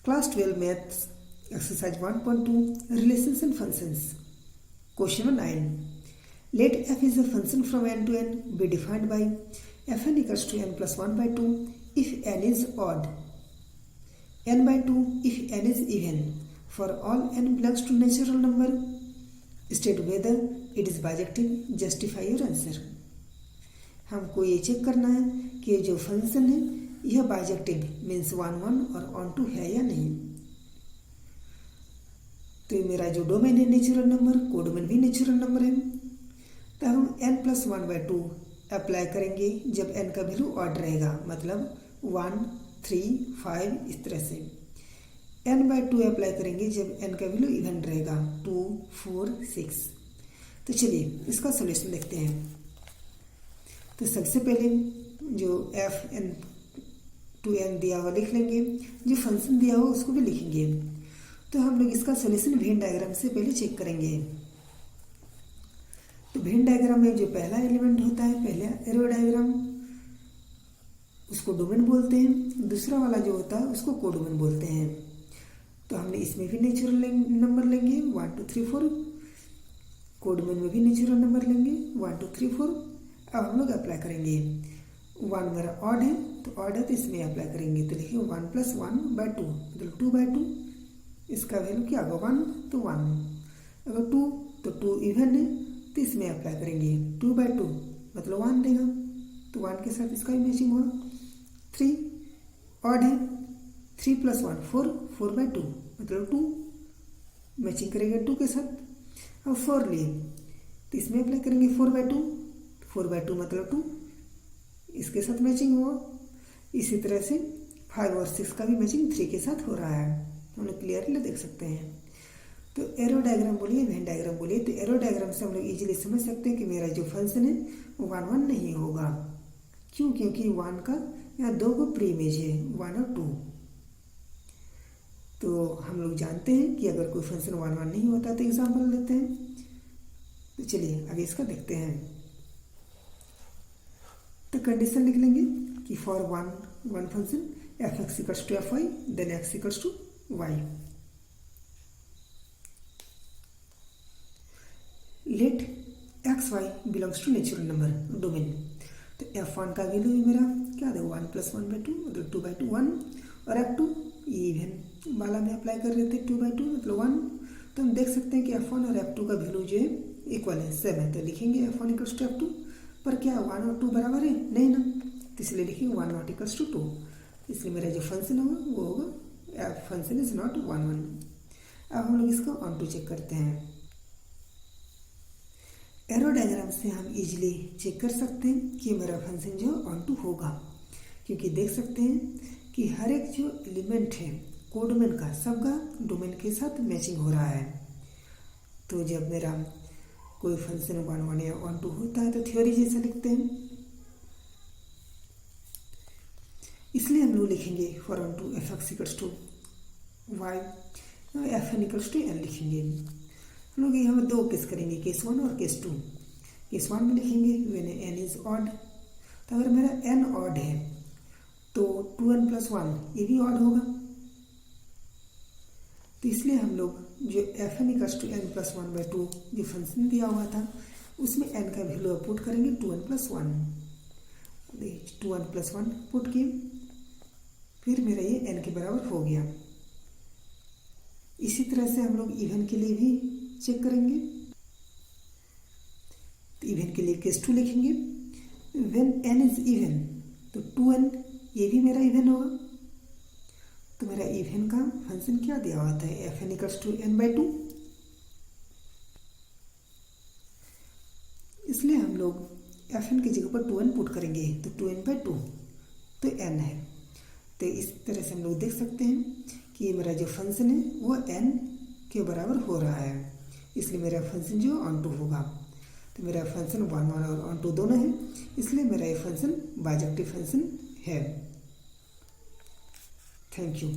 Class 12 Maths Exercise 1.2 Relations and Functions. Question number 9. Let f is a function from n to n be defined by fn equals to n plus 1 by 2 if n is odd, n by 2 if n is even. For all n belongs to natural number, state whether it is bijective. Justify your answer. हमको ये check करना है कि ये जो function है यह bijective means 1 1 और ऑन टू है या नहीं। तो मेरा जो डोमेन है नेचुरल नंबर, कोडोमेन भी नेचुरल नंबर है, तो हम n प्लस 1 बाई 2 अप्लाई करेंगे जब n का वैल्यू ऑड रहेगा, मतलब 1 3 5 इस तरह से। n बाई 2 अप्लाई करेंगे जब n का वैल्यू इवन रहेगा 2 4 6। तो चलिए इसका सोल्यूशन देखते हैं। तो सबसे पहले जो एफ एन टू एन दिया हुआ लिख लेंगे, जो फंक्शन दिया हुआ उसको भी लिखेंगे। तो हम लोग इसका सोल्यूशन वेन डायग्राम से पहले चेक करेंगे। तो वेन डायग्राम में जो पहला एलिमेंट होता है, पहला एरो डायग्राम, उसको डोमेन बोलते हैं। दूसरा वाला जो होता है उसको कोडोमेन बोलते हैं। तो हमने इसमें भी नेचुरल नंबर लेंगे 1 2 3 4, कोडोमेन में भी नेचुरल नंबर लेंगे 1 2 3 4। अब हम लोग अप्लाई करेंगे। 1 मेरा ऑड है, तो ऑड है तो इसमें अप्लाई करेंगे। तो लिखिए 1 प्लस 1 बाई 2 मतलब 2 बाई 2। इसका वैल्यू क्या होगा 1 तो 1, अगर 2 तो 2 इवन है तो इसमें अप्लाई करेंगे 2 बाई 2 मतलब 1 देगा, तो 1 के साथ इसका भी मैचिंग होगा। 3 ऑड है, 3 प्लस 1 4 4 बाई 2 मतलब 2 मैचिंग करेगा 2 के साथ। अब 4 लिए तो इसमें अप्लाई करेंगे 4 बाई 2, 4 बाई 2 मतलब 2, इसके साथ मैचिंग हुआ। इसी तरह से 5 और 6 का भी मैचिंग 3 के साथ हो रहा है, हम लोग क्लियरली देख सकते हैं। तो एरो डायग्राम बोलिए, वेन डायग्राम बोलिए। तो एरो डायग्राम से हम लोग इजीली समझ सकते हैं कि मेरा जो फंक्शन है वो 1 1 नहीं होगा। क्यों? क्योंकि 1 का यहाँ 2 को प्री इमेज है, 1 और 2। तो हम लोग जानते हैं कि अगर कोई फंक्शन 1 1 नहीं होता तो एग्जाम्पल लेते हैं। तो चलिए आगे इसका देखते हैं। तो कंडीशन लिख लेंगे कि for one function f x equals to f y then x equals to y. Let x y belongs to natural number domain. तो F1 का वैल्यू मेरा क्या दे 1 प्लस 1 बाई 2 मतलब 2 बाई 2 1, और F2 इवन वाला में अप्लाई कर रहे थे 2 बाई 2 मतलब 1। तो हम देख सकते हैं कि F1 और F2 का वैल्यू जो है इक्वल है, सेम है। तो लिखेंगे F1 इक्वल्स टू F2, पर क्या 1 और 2 बराबर है? नहीं ना, तो इसलिए लिखिए 1 नॉट इक्वल्स टू 2। इसलिए मेरा जो फंक्शन होगा वो होगा फंक्शन इज नॉट 1 1। अब हम लोग इसको ऑन टू चेक करते हैं। एरो डायग्राम से हम इजीली चेक कर सकते हैं कि मेरा फंक्शन जो ऑन टू होगा, क्योंकि देख सकते हैं कि हर एक जो एलिमेंट है कोडोमेन का सबका डोमेन के साथ मैचिंग हो रहा है। तो जब मेरा कोई फंक्शन 1 1 या 1 2 होता है तो थ्योरी जैसा लिखते हैं। इसलिए हम लोग लिखेंगे for onto f x equals to y, f n equals to n लिखेंगे। हम लोग यहाँ पर 2 केस करेंगे, केस 1 और केस 2। केस 1 में लिखेंगे व्हेन एन इज ऑड। तो अगर मेरा एन ऑड है तो 2n प्लस 1 ये भी ऑड होगा। तो इसलिए हम लोग जो f n equals to n plus 1 by 2 जो फंक्शन दिया हुआ था उसमें n का वैल्यू पुट करेंगे 2n plus 1। 2n plus 1 put किए, फिर मेरा ये n के बराबर हो गया। इसी तरह से हम लोग इवन के लिए भी चेक करेंगे। तो इवन के लिए केस 2 लिखेंगे व्हेन n इज इवन, तो 2n ये भी मेरा इवन होगा। तो मेरा इवन का फंक्शन क्या दिया हुआ था f n equals to n by 2। इसलिए हम लोग एफ एन की जगह पर 2n पुट करेंगे, तो 2n बाई 2 तो n है। तो इस तरह से हम लोग देख सकते हैं कि मेरा जो फंक्शन है वो n के बराबर हो रहा है, इसलिए मेरा फंक्शन जो ऑन टू होगा। तो मेरा फंक्शन 1 1 और ऑन टू दोनों है, इसलिए मेरा ये फंक्शन बाइजेक्टिव फंक्शन है। Thank you.